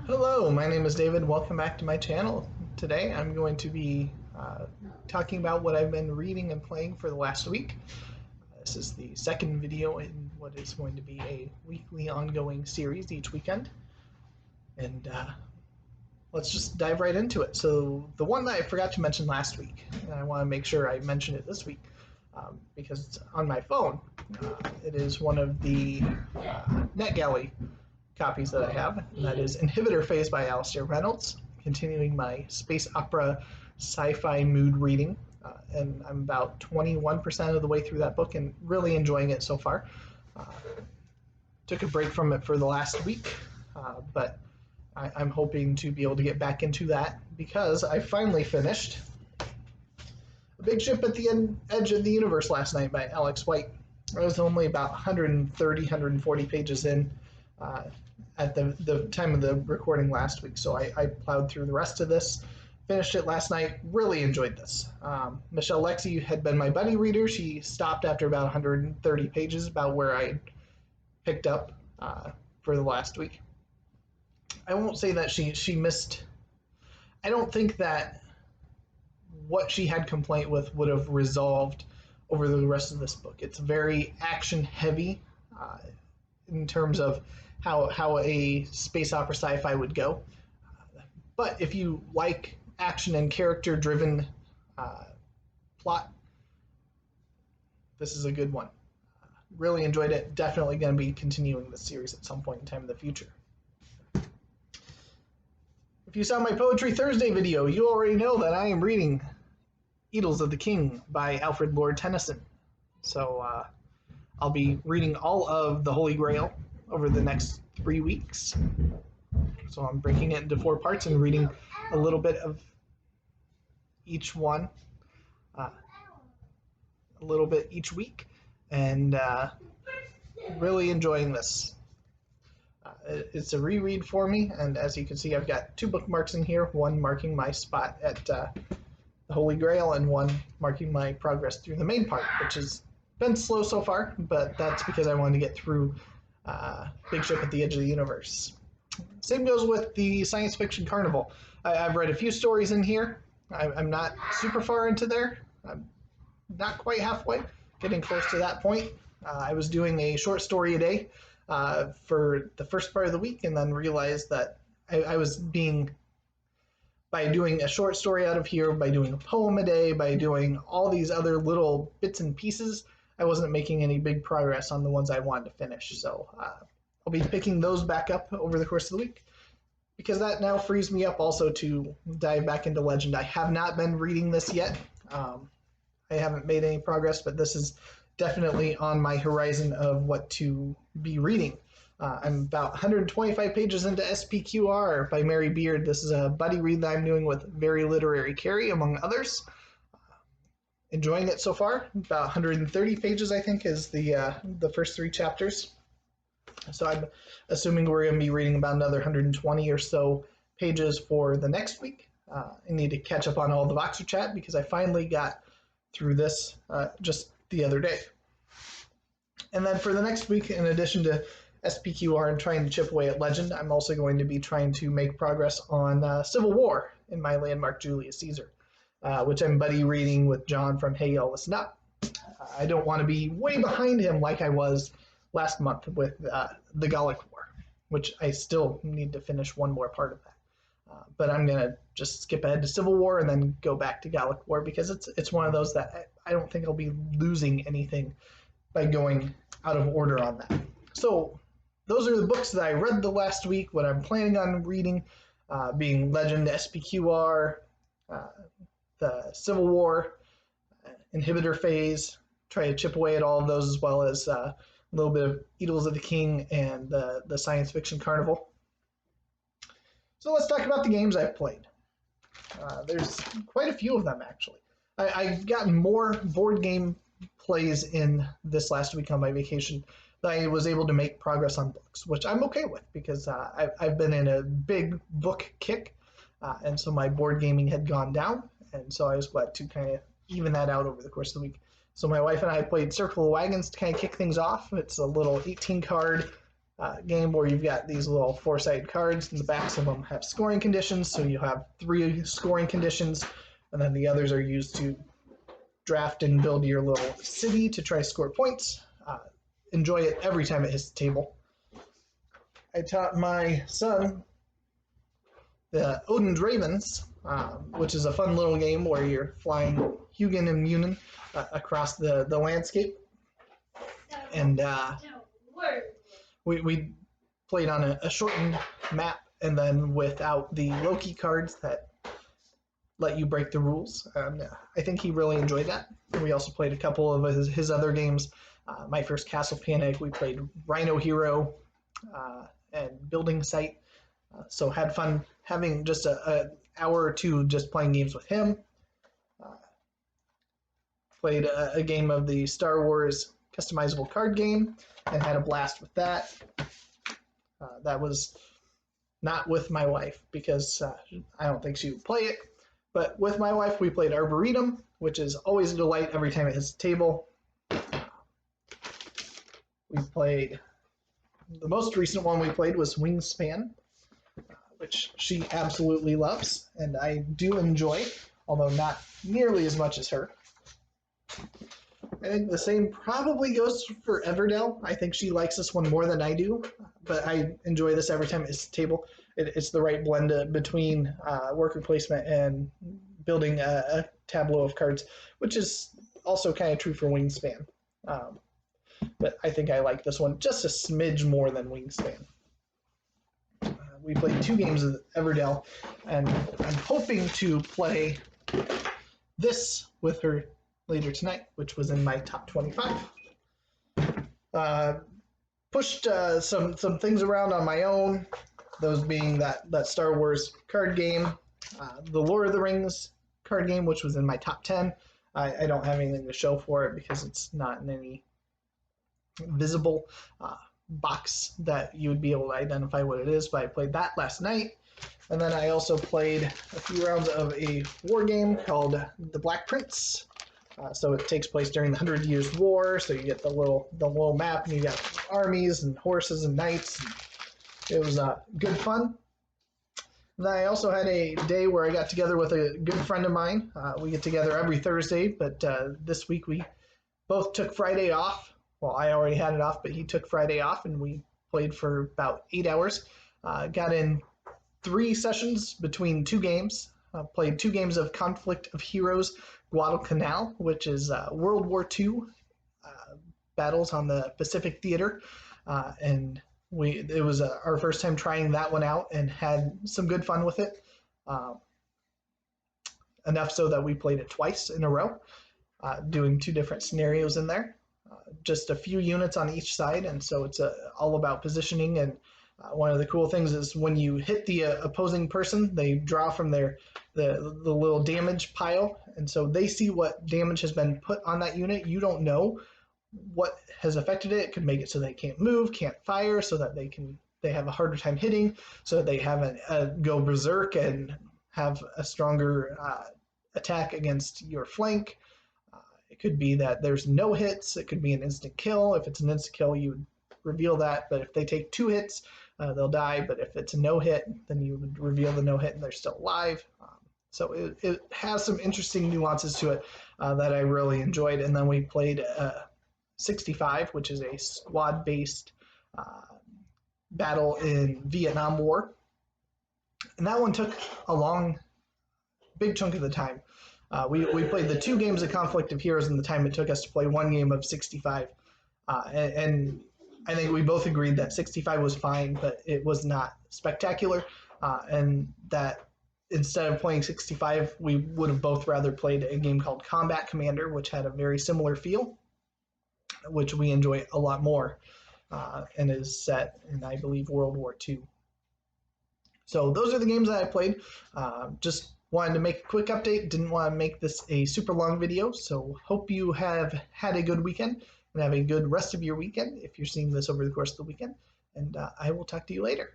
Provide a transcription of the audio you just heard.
Hello, my name is David. Welcome back to my channel. Today I'm going to be talking about what I've been reading and playing for the last week. This is the second video in what is going to be a weekly ongoing series each weekend. And let's just dive right into it. So the one that I forgot to mention last week, and I want to make sure I mention it this week, because it's on my phone. It is one of the NetGalley copies that I have, and that is Inhibitor Phase by Alistair Reynolds, continuing my space opera sci-fi mood reading, and I'm about 21% of the way through that book and really enjoying it so far. Took a break from it for the last week, but I'm hoping to be able to get back into that because I finally finished A Big Ship at the Edge of the Universe last night by Alex White. I was only about 130, 140 pages in at the time of the recording last week, so I plowed through the rest of this, finished it last night, really enjoyed this. Michelle Lexie had been my buddy reader. She stopped after about 130 pages, about where I picked up for the last week. I won't say that she missed. I don't think that what she had complaint with would have resolved over the rest of this book. It's very action heavy in terms of how a space opera sci-fi would go. But if you like action and character driven plot, this is a good one. Really enjoyed it. Definitely going to be continuing the series at some point in time in the future. If you saw my Poetry Thursday video, you already know that I am reading Edels of the King by Alfred Lord Tennyson. So I'll be reading all of the Holy Grail over the next 3 weeks. So I'm breaking it into 4 parts and reading a little bit of each one, a little bit each week, and really enjoying this. It's a reread for me, and as you can see, I've got 2 bookmarks in here, one marking my spot at the Holy Grail and one marking my progress through the main part, which has been slow so far, but that's because I wanted to get through Big Ship at the Edge of the Universe. Same goes with the science fiction Carnival. I've read a few stories in here. I'm not super far into there. I'm not quite halfway, getting close to that point. I was doing a short story a day for the first part of the week, and then realized that I was being, by doing a short story out of here, by doing a poem a day, by doing all these other little bits and pieces, I wasn't making any big progress on the ones I wanted to finish. So I'll be picking those back up over the course of the week, because that now frees me up also to dive back into Legend. I have not been reading this yet. I haven't made any progress, but this is definitely on my horizon of what to be reading. I'm about 125 pages into SPQR by Mary Beard. This is a buddy read that I'm doing with Very Literary Carrie, among others. Enjoying it so far. About 130 pages, I think, is the first 3 chapters. So I'm assuming we're going to be reading about another 120 or so pages for the next week. I need to catch up on all the Voxer chat because I finally got through this just the other day. And then for the next week, in addition to SPQR and trying to chip away at Legend, I'm also going to be trying to make progress on Civil War in my landmark Julius Caesar, which I'm buddy reading with John from Hey Y'all Listen Up. I don't want to be way behind him like I was last month with the Gallic War, which I still need to finish one more part of that. But I'm going to just skip ahead to Civil War and then go back to Gallic War, because it's one of those that I don't think I'll be losing anything by going out of order on that. So those are the books that I read the last week. What I'm planning on reading being Legend, SPQR, the Civil War, Inhibitor Phase, try to chip away at all of those, as well as a little bit of Edels of the King and the science fiction Carnival. So let's talk about the games I've played. There's quite a few of them, actually. I've gotten more board game plays in this last week on my vacation than I was able to make progress on books, which I'm okay with, because I've been in a big book kick, and so my board gaming had gone down, and so I was glad to kind of even that out over the course of the week. So my wife and I played Circle of Wagons to kind of kick things off. It's a little 18-card game where you've got these little four-sided cards, and the backs of them have scoring conditions, so you have 3 scoring conditions, and then the others are used to draft and build your little city to try to score points. Enjoy it every time it hits the table. I taught my son the Odin Dravens, which is a fun little game where you're flying Hugin and Munin across the landscape. And we played on a shortened map, and then without the Loki cards that let you break the rules. I think he really enjoyed that. We also played a couple of his other games. My first Castle Panic, we played Rhino Hero and Building Site. So had fun having just an hour or two just playing games with him. Played a game of the Star Wars customizable card game and had a blast with that. That was not with my wife because I don't think she would play it. But with my wife, we played Arboretum, which is always a delight every time it hits the table. We played, the most recent one we played was Wingspan, which she absolutely loves, and I do enjoy, although not nearly as much as her. I think the same probably goes for Everdel. I think she likes this one more than I do, but I enjoy this every time it's the table. It's the right blend between worker placement and building a tableau of cards, which is also kind of true for Wingspan. But I think I like this one just a smidge more than Wingspan. We played 2 games of Everdel, and I'm hoping to play this with her later tonight, which was in my top 25. Pushed some things around on my own, those being that Star Wars card game, the Lord of the Rings card game, which was in my top 10. I don't have anything to show for it because it's not in any visible box that you would be able to identify what it is, but I played that last night. And then I also played a few rounds of a war game called The Black Prince. So it takes place during the 100 Years' War, so you get the little map, and you got armies and horses and knights. It was good fun. And then I also had a day where I got together with a good friend of mine. We get together every Thursday, but this week we both took Friday off. Well, I already had it off, but he took Friday off, and we played for about 8 hours. Got in 3 sessions between 2 games. Played 2 games of Conflict of Heroes Guadalcanal, which is World War II battles on the Pacific Theater. And it was our first time trying that one out and had some good fun with it. Enough so that we played it twice in a row, doing 2 different scenarios in there. Just a few units on each side, and so it's all about positioning. And one of the cool things is when you hit the opposing person, they draw from the little damage pile, and so they see what damage has been put on that unit. You don't know what has affected it. It could make it so they can't move, can't fire, so that they have a harder time hitting, so that they have go berserk and have a stronger attack against your flank. It could be that there's no hits. It could be an instant kill. If it's an instant kill, you would reveal that. But if they take 2 hits, they'll die. But if it's a no hit, then you would reveal the no hit and they're still alive. So it has some interesting nuances to it that I really enjoyed. And then we played 65, which is a squad-based battle in Vietnam War. And that one took a big chunk of the time. We played the 2 games of Conflict of Heroes in the time it took us to play 1 game of 65. And I think we both agreed that 65 was fine, but it was not spectacular. And that instead of playing 65, we would have both rather played a game called Combat Commander, which had a very similar feel, which we enjoy a lot more, and is set in, I believe, World War II. So those are the games that I played. Just wanted to make a quick update. Didn't want to make this a super long video, so hope you have had a good weekend and have a good rest of your weekend if you're seeing this over the course of the weekend. And I will talk to you later.